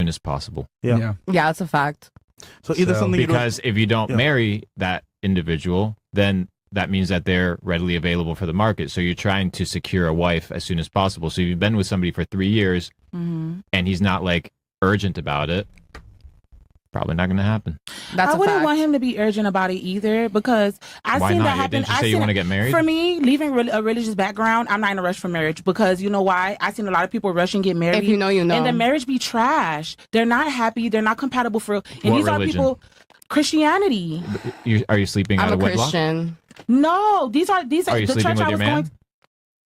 soon as possible. Yeah, that's a fact. So either something because if you don't marry that individual, then that means that they're readily available for the market. So you're trying to secure a wife as soon as possible. So if you've been with somebody for 3 years and he's not like urgent about it, probably not going to happen. I wouldn't want him to be urgent about it either, because I've seen that happen. Didn't you say you want to get married? For me, leaving a religious background, I'm not in a rush for marriage, because you know why? I've seen a lot of people rush and get married. If you know, you know. And the marriage be trash. They're not happy. They're not compatible for. And what these religion? are people. Christianity. Are you sleeping out I'm of a wedlock? Christian. No, these are Are you the sleeping church with I your was man? going.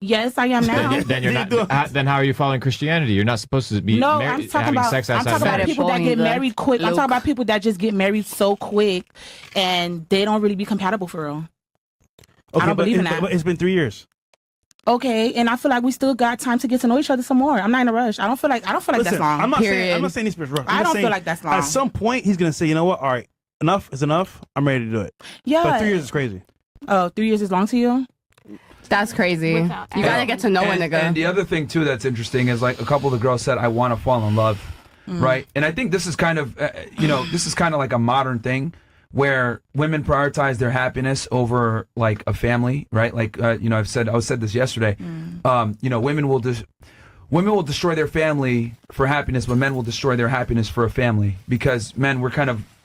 Yes, I am now. Then you're not. Then how are you following Christianity? You're not supposed to be No, married, I'm talking having about. sex I'm outside talking about marriage. people that get married quick. I'm Luke. talking about people that just get married so quick, and they don't really be compatible for real. Okay, I don't believe in but that. it's been 3 years. Okay, and I feel like we still got time to get to know each other some more. I'm not in a rush. I don't feel like Listen, that's long. I'm not Period. saying this bitch rough. I don't feel like that's long. At some point, he's gonna say, you know what? All right, enough is enough. I'm ready to do it. Yeah. But 3 years is crazy. Oh, 3 years is long to you? That's crazy. You gotta get to know a nigga. And the other thing too that's interesting is like a couple of the girls said, "I want to fall in love," right? And I think this is kind of, this is kind of like a modern thing where women prioritize their happiness over like a family, right? Like I said this yesterday. Women will destroy their family for happiness, but men will destroy their happiness for a family, because men,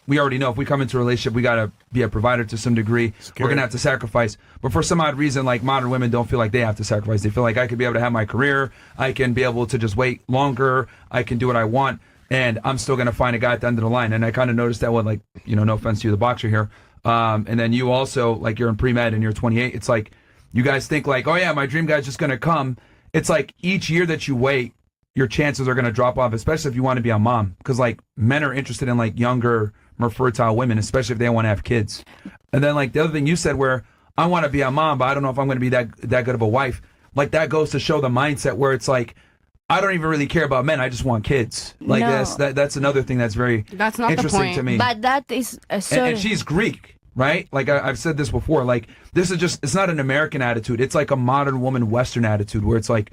we already know if we come into a relationship, we got to be a provider to some degree. We're going to have to sacrifice. But for some odd reason, like modern women don't feel like they have to sacrifice. They feel like I could be able to have my career. I can be able to just wait longer. I can do what I want. And I'm still going to find a guy at the end of the line. And I kind of noticed that with, like, no offense to you, the boxer here. And then you also, like, you're in pre-med and you're 28. It's like you guys think like, oh, yeah, my dream guy's just going to come. It's like each year that you wait, your chances are going to drop off, especially if you want to be a mom. Because, like, men are interested in, like, younger, more fertile women, especially if they want to have kids. And then, like, the other thing you said where I want to be a mom, but I don't know if I'm going to be that good of a wife. Like, that goes to show the mindset where it's like, I don't even really care about men. I just want kids. Like, that's another thing that's very interesting to me. But that is and she's Greek, right? Like, I've said this before. Like, this is just, it's not an American attitude. It's like a modern woman Western attitude where it's like,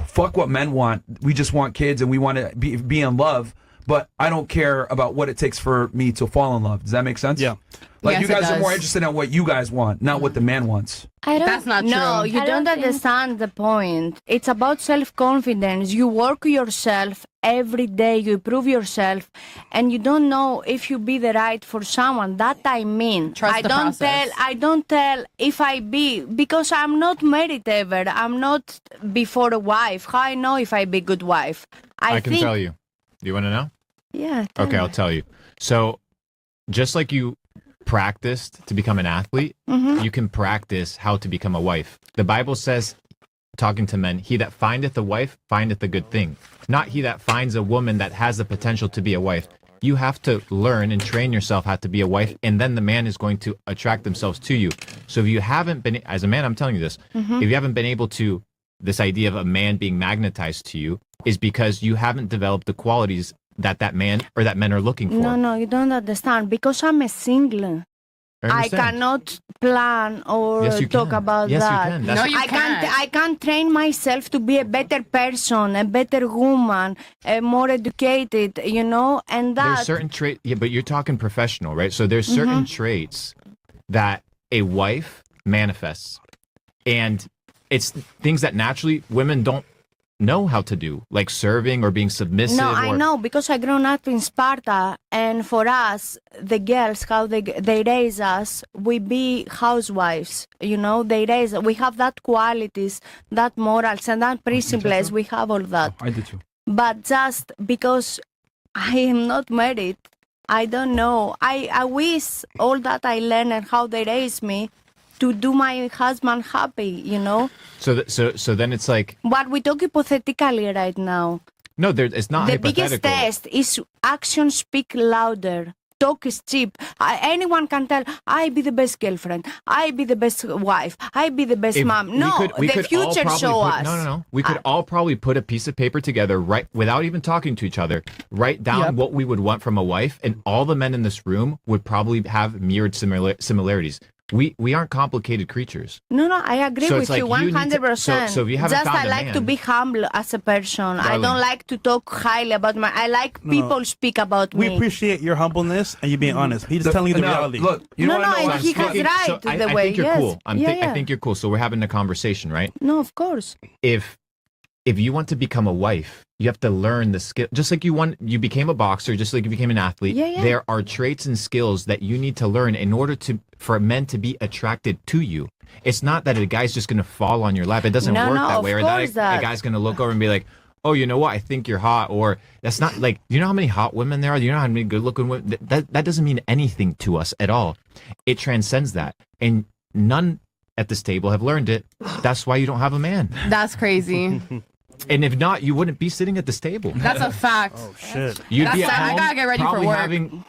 fuck what men want. We just want kids and we want to be in love. But I don't care about what it takes for me to fall in love. Does that make sense? Yeah. Like, Yes, you guys it are does. more interested in what you guys want, not what the man wants. That's not No, true. you I don't don't think- understand the point. It's about self-confidence. You work yourself every day. You improve yourself, and you don't know if you be the right for someone. That I mean. Trust the process. I don't tell if I be, because I'm not married ever. I'm not before a wife. How I know if I be good wife? I can tell you. Do you want to know? Yeah. Okay, I'll tell you. So, just like you practiced to become an athlete, you can practice how to become a wife. The Bible says, talking to men, he that findeth a wife findeth a good thing. Not he that finds a woman that has the potential to be a wife. You have to learn and train yourself how to be a wife, and then the man is going to attract themselves to you. So if you haven't been, as a man, I'm telling you this, if you haven't been able to, this idea of a man being magnetized to you is because you haven't developed the qualities that man or that men are looking for. No, you don't understand. Because I'm a single. I understand. cannot plan or Yes, you talk can. about Yes, you that. can. That's- No, you can't. I can't train myself to be a better person, a better woman, a more educated, and that. There's certain traits, yeah, but you're talking professional, right? So there's certain traits that a wife manifests, and it's things that naturally women don't know how to do, like serving or being submissive. No, I know, because I grown up in Sparta, and for us, the girls, how they raise us, we be housewives. They raise. We have that qualities, that morals, and that principles. We have all that. I do too. But just because I am not married, I don't know. I wish all that I learned and how they raise me to do my husband happy, So then it's like, But we talk hypothetically right now. no, it's not The biggest hypothetical. test is actions speak louder. Talk is cheap. Anyone can tell, I be the best girlfriend. I be the best wife. I be the best If mom. No, we the could all future probably show put- us. No. We could all probably put a piece of paper together, right, without even talking to each other, write down what we would want from a wife, and all the men in this room would probably have mirrored similarities. We aren't complicated creatures. No, I agree So with it's like you you need to- 100%. so if you haven't Just found I a like to man- be humble as a person. I Darling. don't like to talk highly about I like people speak about We me. appreciate your humbleness and you being honest. He's just telling you the No, reality. Look, you No, wanna know no, what he I'm has speaking- right So the I way. think you're Yes. cool. I Yeah. think you're cool. So we're having a conversation, right? No, of course. If you want to become a wife, you have to learn the skill. Just like you became a boxer, just like you became an athlete. Yeah. There are traits and skills that you need to learn in order for men to be attracted to you. It's not that a guy's just going to fall on your lap. It doesn't No, work no, that of way. Or course that a guy's going to look over and be like, "Oh, you know what? I think you're hot." Or that's not like. You know how many hot women there are? You know how many good-looking women? That doesn't mean anything to us at all. It transcends that, and none at this table have learned it. That's why you don't have a man. That's crazy. And if not, you wouldn't be sitting at this table. That's a fact. Oh shit. You'd That's be at sad. I home, gotta get ready for probably work. having.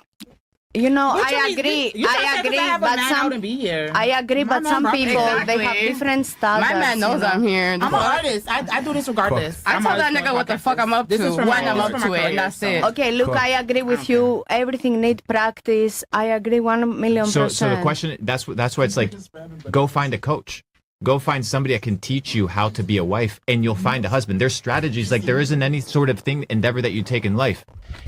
You know, What you I mean? agree. You I agree, have a but man out and be here. I agree, but My some man- people they Exactly. have different standards. My man knows you know? I'm here. I'm an artist. I do this regardless. I told that nigga what the fuck I'm up to, This is for when my- I'm this up is for to my it, and career, that's so. it. Okay, look, I agree with you. Everything need practice. I agree 1,000,000%. So the question that's why it's like, go find a coach. Go find somebody that can teach you how to be a wife, and you'll find a husband. There's strategies. Like there isn't any sort of endeavor that you take in life.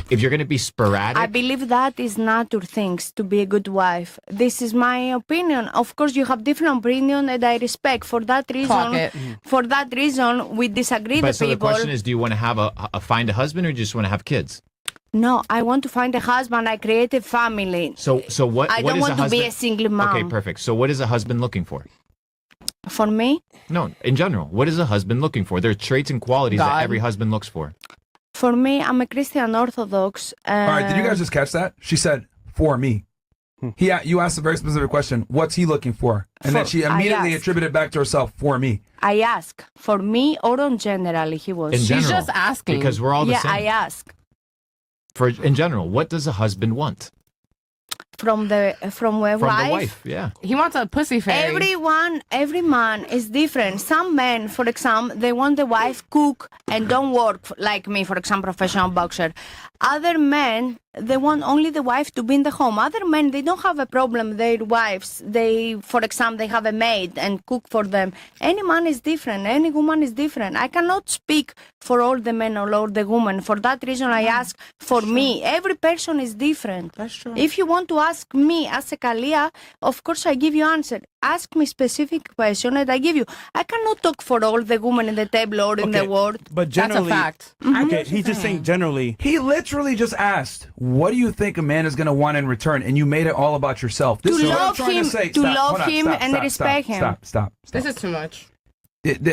If you're going to be sporadic, I believe that is nature things to be a good wife. This is my opinion. Of course, you have different opinion, and I respect. For that Clock it. reason, we disagree. but The so the people. question is, do you want to have find a husband, or do you just want to have kids? No, I want to find a husband. I create a family. So what? I what don't is want a to husband? be a single mom. Okay, perfect. So what is a husband looking for? For me, No, in general, what is a husband looking for? There are traits and qualities that God. every husband looks for. for me, I'm a Christian Orthodox. All right, did you guys just catch that? She said, "For me." You asked a very specific question. What's he looking for? And then she I immediately asked. attributed back to herself, "For me." I ask for me or on generally he was. In general, just asking. because we're all the Yeah, same. I ask In general, what does a husband want from a from wife. the wife? Yeah. He wants a pussy fairy. Every man is different. Some men, for example, they want the wife cook and don't work like me, for example, professional boxer. Other men, they want only the wife to be in the home. Other men, they don't have a problem. Their wives, for example, they have a maid and cook for them. Any man is different. Any woman is different. I cannot speak for all the men or all the women. For that reason, I ask for me. Every person is different. That's true. If you want to ask me as a Kalia, of course I give you answer. Ask me specific question and I give you. I cannot talk for all the women in the table or in the world. But That's generally, a fact. Okay, he's just saying generally. He literally just asked, "What do you think a man is going to want in return?" And you made it all about yourself. This To is what I'm love trying him- to say. to Stop, love hold on, him stop, and stop, respect stop, him. Stop. This is too much.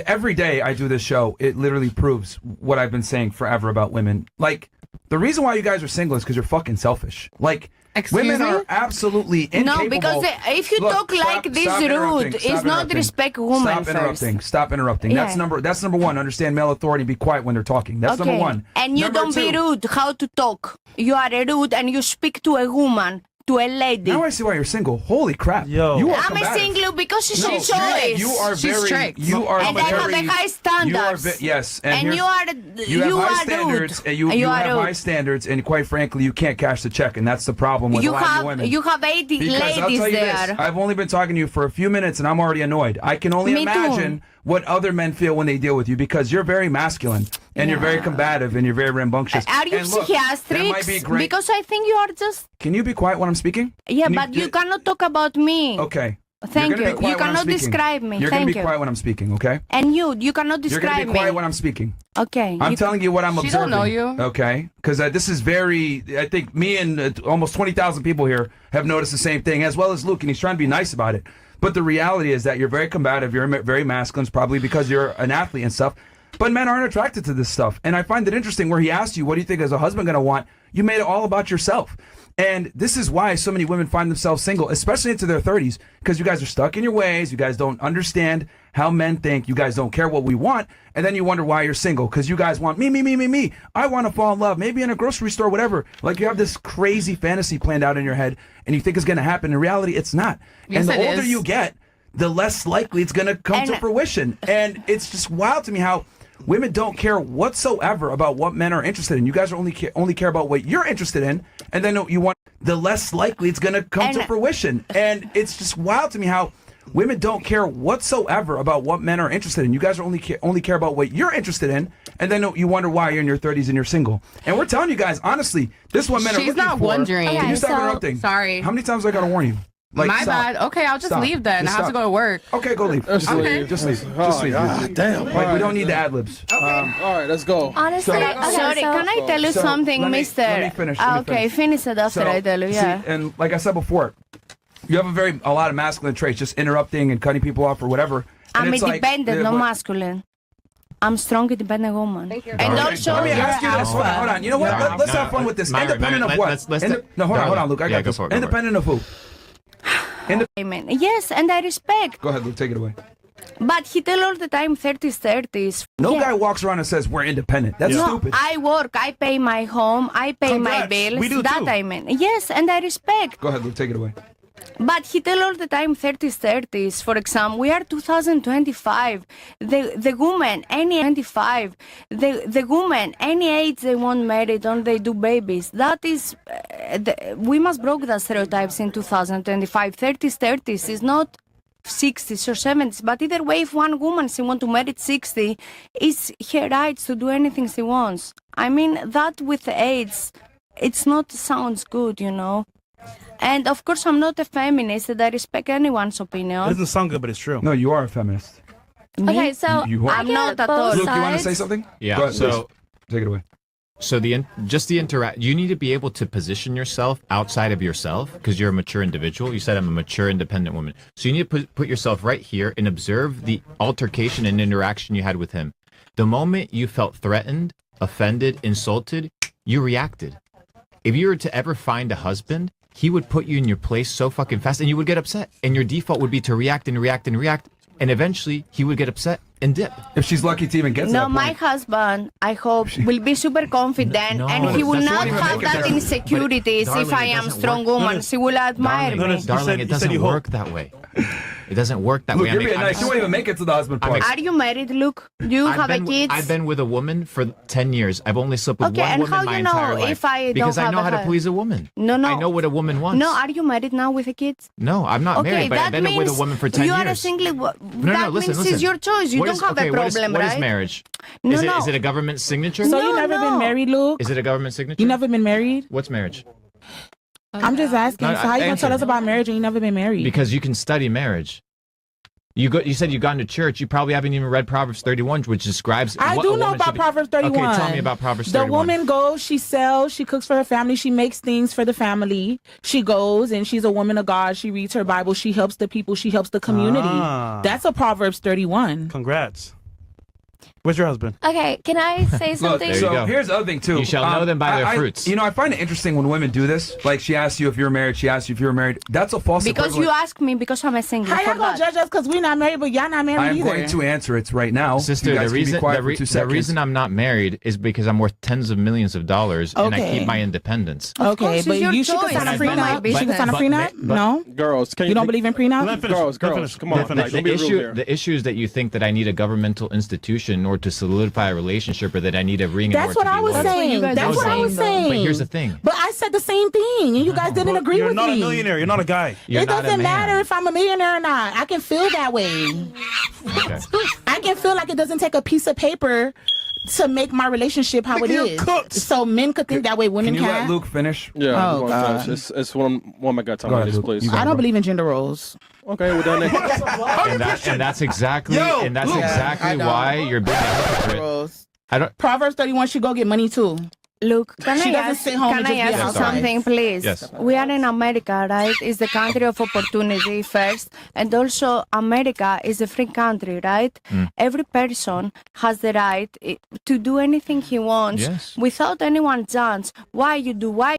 Every day I do this show, it literally proves what I've been saying forever about women. Like, the reason why you guys are single is because you're fucking selfish. Like, Excuse women me? are absolutely incapable. No, because if you Look, talk like this stop interrupting, rude, stop it's not interrupting. respect women Stop first. interrupting. Stop interrupting. Yeah. That's number one. Understand male authority. Be quiet when they're talking. That's number one. And you Number don't be two, rude how to talk. You are rude and you speak to a woman, to a lady. Now I see why you're single. Holy crap. Yo. You are I'm a combative. single because it's No, a choice. you are She's very. strict. You are And I have very. a high standards. Yes, and here's- you are You have high are standards, rude. and you are have rude. high standards, and quite frankly, you can't cash the check, and that's the problem with a You lot of have women. you have 80 Because I'll ladies tell you there. this, I've only been talking to you for a few minutes, and I'm already annoyed. I can only Me too. imagine what other men feel when they deal with you, because you're very masculine, and you're very combative, and you're very rambunctious. Are you And look, that psychiatric? might be great. Because I think you are just Can you be quiet when I'm speaking? yeah, Can but you cannot talk about me. Okay. Thank You're gonna you. be quiet You when I'm cannot speaking. describe me. You're Thank gonna be you. quiet when I'm speaking, okay? And you cannot You're describe gonna be quiet me. when I'm speaking. Okay. I'm you- telling you what I'm She observing. don't know you. Okay? Because this is very, I think me and almost 20,000 people here have noticed the same thing, as well as Luke, and he's trying to be nice about it. But the reality is that you're very combative, you're very masculine, it's probably because you're an athlete and stuff. But men aren't attracted to this stuff. And I find it interesting where he asked you, what do you think is a husband going to want? You made it all about yourself. And this is why so many women find themselves single, especially into their 30s, because you guys are stuck in your ways. You guys don't understand how men think. You guys don't care what we want. And then you wonder why you're single, because you guys want me. I want to fall in love, maybe in a grocery store, whatever. Like you have this crazy fantasy planned out in your head and you think it's going to happen. In reality, it's not. Yes, and the it older is. you get, the less likely it's going to come to And- fruition. And it's just wild to me how women don't care whatsoever about what men are interested in. You guys are only care about what you're interested in, and then you want, the less likely it's going to come to fruition. And it's just wild to me how women don't care whatsoever about what men are interested in. You guys are only care about what you're interested in, and then you wonder why you're in your 30s and you're single. And we're telling you guys, honestly, this is what men are looking for. She's not wondering. Okay, Can you stop so- interrupting? Sorry. How many times do I got to warn you? Like, My stop. bad. Okay, I'll just Stop. leave then. I Just have to stop. go to work. Okay, go leave. Just Okay. leave. Just leave. Oh, Just leave. God damn. Like, we don't need the ad-libs. All right, let's go. Honestly, So- sorry, can I tell you So, something, let me Mister? finish, let me Okay, finish it after I tell you. Yeah. See, and like I said before, you have a lot of masculine traits, just interrupting and cutting people off or whatever. And I'm it's like, independent, not what- masculine. I'm strong, independent woman. And Darling, also, Let me Darling, ask you this. Hold on. You know what? No, Let's no, have fun with this. Myra, Independent Myra, of what? let's No, hold on, Darling. Luke. I Yeah, got go this. for it, go for it. Independent of who? amen. Yes, and I respect. Go ahead, Luke. Take it away. But he tell all the time 30s. No Yeah. guy walks around and says we're independent. That's No, stupid. I work, I pay my home, I pay my Congrats. bills. We do that too. I mean. Yes, and I respect. Go ahead, Luke. Take it away. But he tell all the time 30s. For example, we are 2025. The woman, any 25, the woman, any age they want married or they do babies. That is, we must break the stereotypes in 2025. 30s is not 60s or 70s. But either way, if one woman she want to marry at 60, it's her right to do anything she wants. I mean that with the age, it's not sounds good, you know. And of course, I'm not a feminist, and I respect anyone's It opinion. doesn't sound good, but it's true. No, you are a feminist. Okay, so You are. I I'm get not at both all. Luke, you want to sides. say something? Yeah, Go ahead, so- please. Take it away. So the interact, you need to be able to position yourself outside of yourself because you're a mature individual. You said I'm a mature, independent woman. So you need to put yourself right here and observe the altercation and interaction you had with him. The moment you felt threatened, offended, insulted, you reacted. If you were to ever find a husband, he would put you in your place so fucking fast and you would get upset. And your default would be to react and react and react. And eventually he would get upset and dip. If she's lucky to even get to No, that my point. husband, I hope, will be super confident No, and he will that's not not even have make it that there. insecurities But it- if I darling, it am doesn't strong work. woman. No, She will admire Darling, No, no, me. you darling, said- it you said doesn't you hope. work that way. It doesn't work that Luke, way. you're being nice. You won't even make it to the husband part. Are you married, Luke? Do you have a kid? I've been with a woman for 10 years. I've only slept with Okay, one and woman how my you know entire life. if I don't because I have know a how to husband? please a woman. No. I know what a woman wants. No, are you married now with a kid? No, I'm not Okay, married, but I've that been with a means woman for 10 you years. are a single. No, That listen, means listen. it's your choice. You What don't is- have okay, a what is- problem, What right? is marriage? No, is, no. Is it a government signature? So No, you never no. been married, Luke? Is it a government signature? You never been married? What's marriage? I'm just asking. No, So how you gonna answer. tell us about marriage and you never been married? Because you can study marriage. You said you've gone to church. You probably haven't even read Proverbs 31, which describes. I what do a know woman about should be. Proverbs 31. Okay, tell me about Proverbs The 31. woman goes, she sells, she cooks for her family, she makes things for the family. She goes and she's a woman of God. She reads her Bible. She helps the people. She helps the community. Ah. That's a Proverbs 31. Congrats. Where's your husband? Okay, can I say Look, something? There you so go. here's the other thing too. You shall know them by their I- fruits. You know, I find it interesting when women do this. Like she asks you if you're married. She asks you if you're married. That's a false Because you equivalent. ask me because I'm a single. How for y'all gonna that. judge us because we're not married, but y'all not married I am either? going to answer it right now. Sister, you guys the can be quiet for 2 the seconds. reason I'm not married is because I'm worth tens of millions of dollars and I Okay. keep my independence. Of Okay, course, but it's your you should choice. sign a But- prenup. but- You should sign a but- prenup? but- No? Girls, can You don't believe in prenup? Let him finish. Girls, Let him girls, finish. come on. Let him finish. Don't be rude here. The issue is that you think that I need a governmental institution in order to solidify a relationship or that I need a ring in That's order what to I be was loyal. saying. guys That's are what I was saying, though. saying. But here's the thing. But I said the same thing, and you guys didn't agree You're with not me. a millionaire. You're not a guy. You're It not a doesn't man. matter if I'm a millionaire or not. I can feel that way. Okay. I can feel like it doesn't take a piece of paper to make my relationship how it Nigga, you're is. cooked. So men could think that way, Can women you can't. let Luke finish? Yeah, Oh, I'm going God. finish. It's one my God time Go on ahead, this, Luke. please. You got I it. don't believe in gender roles. Okay, we're done. And that's exactly Yo, and that's Luke. exactly I know. why you're being a hypocrite. I don't. Proverbs 31 should go get money too. Look, can She I doesn't ask, sit home can and I just be a ask housewife. something, please? Yes. We are in America, right? It's the country of opportunity first. And also, America is a free country, right? Every person has the right to do anything he wants Yes. without anyone judge why you do, why